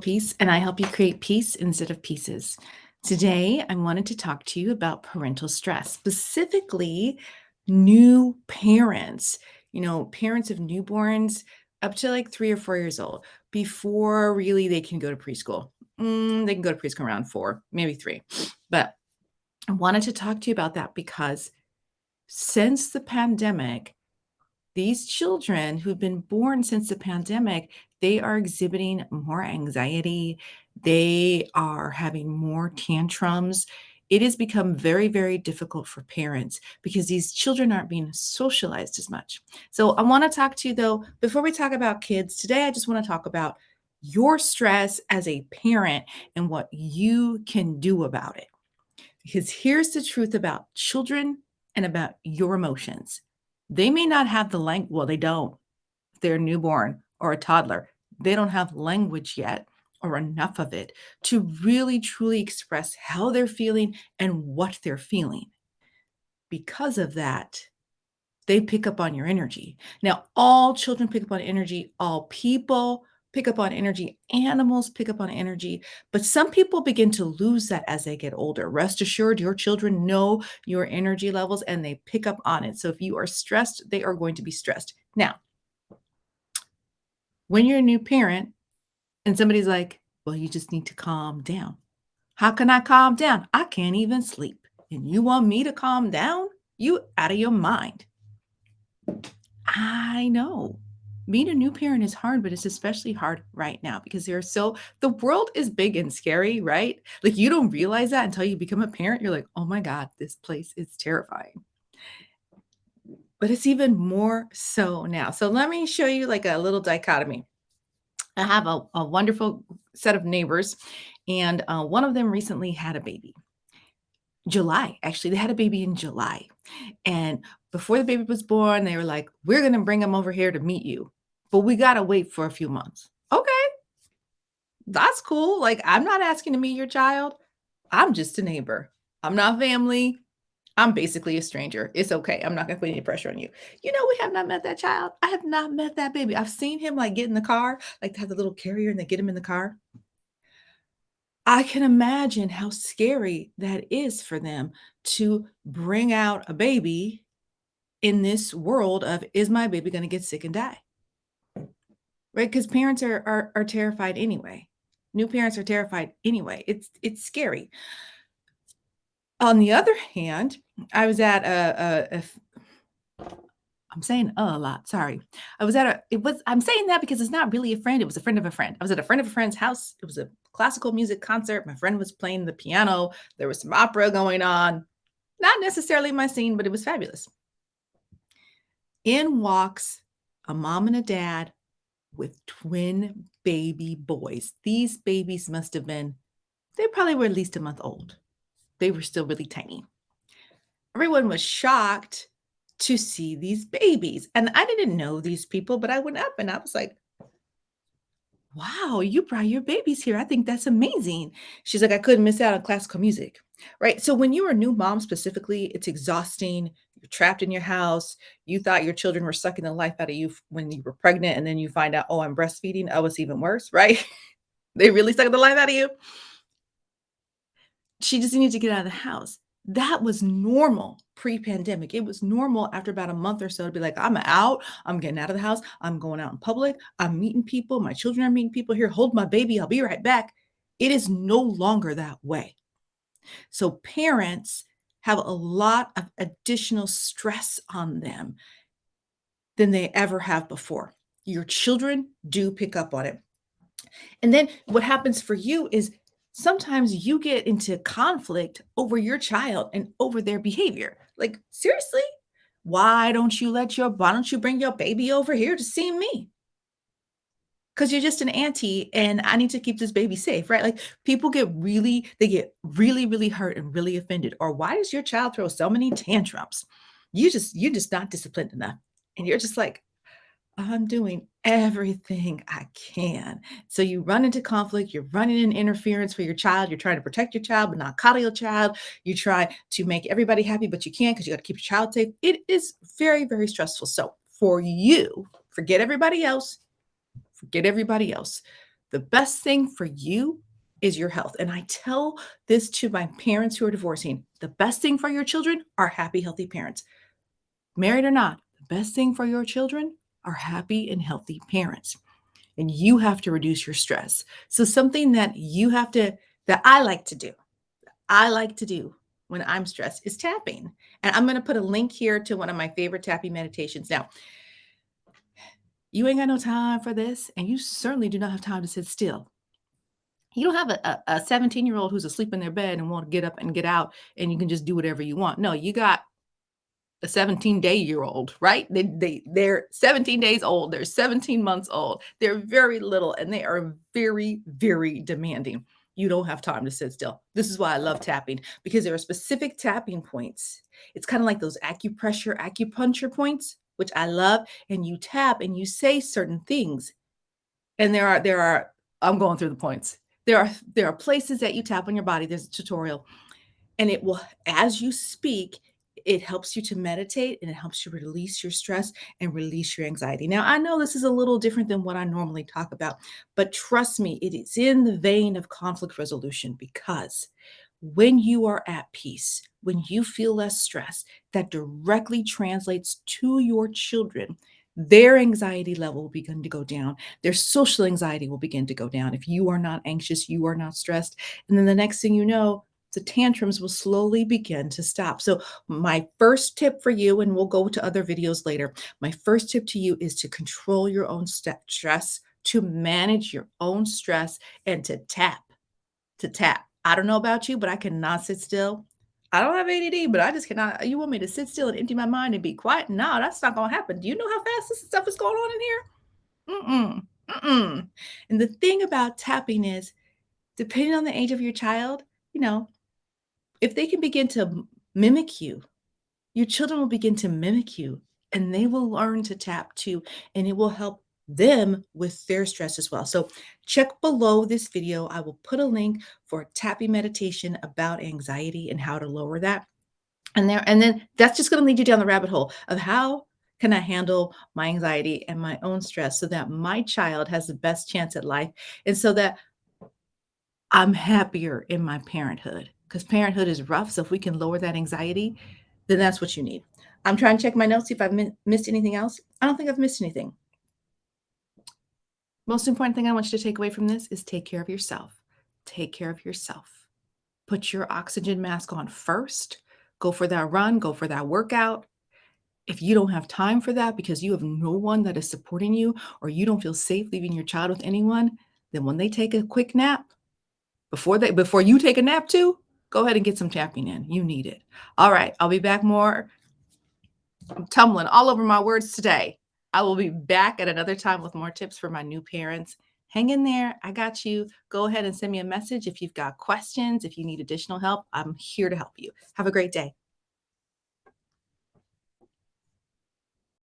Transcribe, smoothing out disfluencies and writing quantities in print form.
Peace, and I help you create peace instead of pieces. Today, I wanted to talk to you about parental stress, specifically new parents, parents of newborns up to like 3 or 4 years old before really they can go to preschool. They can go to preschool around 4, maybe 3. But I wanted to talk to you about that because since the pandemic, these children who've been born since the pandemic, they are exhibiting more anxiety. They are having more tantrums. It has become very, very difficult for parents because these children aren't being socialized as much. So, I want to talk to you though, before we talk about kids, today I just want to talk about your stress as a parent and what you can do about it. Because here's the truth about children and about your emotions. They may not have the language, well, they don't. If they're a newborn or a toddler, they don't have language yet or enough of it to really truly express how they're feeling and what they're feeling. Because of that, they pick up on your energy. Now, all children pick up on energy, all people pick up on energy, animals pick up on energy, but some people begin to lose that as they get older. Rest assured, your children know your energy levels and they pick up on it. So if you are stressed, they are going to be stressed. Now, when you're a new parent and somebody's like, well, you just need to calm down. How can I calm down? I can't even sleep. And you want me to calm down? You out of your mind. I know. Being a new parent is hard, but it's especially hard right now because the world is big and scary, right? Like you don't realize that until you become a parent. You're like, oh my God, this place is terrifying. But it's even more so now. So let me show you like a little dichotomy. I have a wonderful set of neighbors, and one of them recently had a baby. July, actually, they had a baby in July. And before the baby was born, they were like, we're going to bring him over here to meet you, but we got to wait for a few months. Okay, that's cool. Like, I'm not asking to meet your child. I'm just a neighbor. I'm not family. I'm basically a stranger. It's okay. I'm not going to put any pressure on you. We have not met that child. I have not met that baby. I've seen him like get in the car, like to have the little carrier and they get him in the car. I can imagine how scary that is for them to bring out a baby in this world of, is my baby going to get sick and die? Right? Because parents are terrified anyway. New parents are terrified anyway. It's scary. On the other hand, I was at I'm saying a lot. Sorry. I'm saying that because it's not really a friend. It was a friend of a friend. I was at a friend of a friend's house. It was a classical music concert. My friend was playing the piano. There was some opera going on. Not necessarily my scene, but it was fabulous. In walks a mom and a dad with twin baby boys. These babies must have been, they probably were at least a month old. They were still really tiny. Everyone was shocked to see these babies. And I didn't know these people, but I went up and I was like, wow, you brought your babies here. I think that's amazing. She's like, I couldn't miss out on classical music. Right. So when you're a new mom specifically, it's exhausting. You're trapped in your house. You thought your children were sucking the life out of you when you were pregnant. And then you find out, oh, I'm breastfeeding. Oh, it's even worse. Right. They really suck the life out of you. She just needed to get out of the house. That was normal pre-pandemic. It was normal after about a month or so to be like, I'm out. I'm getting out of the house. I'm going out in public. I'm meeting people. My children are meeting people here. Hold my baby. I'll be right back. It is no longer that way. So parents have a lot of additional stress on them than they ever have before. Your children do pick up on it. And then what happens for you is sometimes you get into conflict over your child and over their behavior. Like, seriously? Why don't you bring your baby over here to see me? Because you're just an auntie and I need to keep this baby safe, right? Like people they get really, really hurt and really offended. Or why does your child throw so many tantrums? You're just not disciplined enough. And you're just like, I'm doing everything I can. So you run into conflict, you're running in interference for your child, you're trying to protect your child, but not coddle your child. You try to make everybody happy, but you can't because you got to keep your child safe. It is very, very stressful. So for you, forget everybody else. Forget everybody else. The best thing for you is your health. And I tell this to my parents who are divorcing. The best thing for your children are happy, healthy parents. Married or not, the best thing for your children are happy and healthy parents. And you have to reduce your stress. So something that I like to do when I'm stressed is tapping. And I'm going to put a link here to one of my favorite tapping meditations. Now, you ain't got no time for this, and you certainly do not have time to sit still. You don't have a 17-year-old who's asleep in their bed and won't get up and get out, and you can just do whatever you want. No, you got a 17-day-year-old, right? They're 17 days old. They're 17 months old. They're very little, and they are very, very demanding. You don't have time to sit still. This is why I love tapping, because there are specific tapping points. It's kind of like those acupuncture points, which I love. And you tap and you say certain things. And there are I'm going through the points. There are places that you tap on your body. There's a tutorial, and it will, as you speak, it helps you to meditate, and it helps you release your stress and release your anxiety. Now, I know this is a little different than what I normally talk about, but trust me, it is in the vein of conflict resolution, because when you are at peace, when you feel less stress, that directly translates to your children. Their anxiety level will begin to go down. Their social anxiety will begin to go down. If you are not anxious, you are not stressed. And then the next thing you know, the tantrums will slowly begin to stop. So, my first tip for you, and we'll go to other videos later, my first tip to you is to control your own stress, to manage your own stress, and to tap. I don't know about you, but I cannot sit still. I don't have ADD, but I just cannot. You want me to sit still and empty my mind and be quiet? No, that's not going to happen. Do you know how fast this stuff is going on in here? Mm-mm. Mm-mm. And the thing about tapping is, depending on the age of your child, you know, if they can begin to mimic you, your children will begin to mimic you, and they will learn to tap too, and it will help them with their stress as well. So check below this video. I will put a link for a tapping meditation about anxiety and how to lower that. And then that's just going to lead you down the rabbit hole of how can I handle my anxiety and my own stress so that my child has the best chance at life, and so that I'm happier in my parenthood, because parenthood is rough. So if we can lower that anxiety, then that's what you need. I'm trying to check my notes, see if I've missed anything else. I don't think I've missed anything. Most important thing I want you to take away from this is take care of yourself. Take care of yourself. Put your oxygen mask on first. Go for that run, go for that workout. If you don't have time for that because you have no one that is supporting you, or you don't feel safe leaving your child with anyone, then when they take a quick nap, before you take a nap too, go ahead and get some tapping in. You need it. All right, I'll be back more. I'm tumbling all over my words today. I will be back at another time with more tips for my new parents. Hang in there. I got you. Go ahead and send me a message if you've got questions, if you need additional help. I'm here to help you. Have a great day.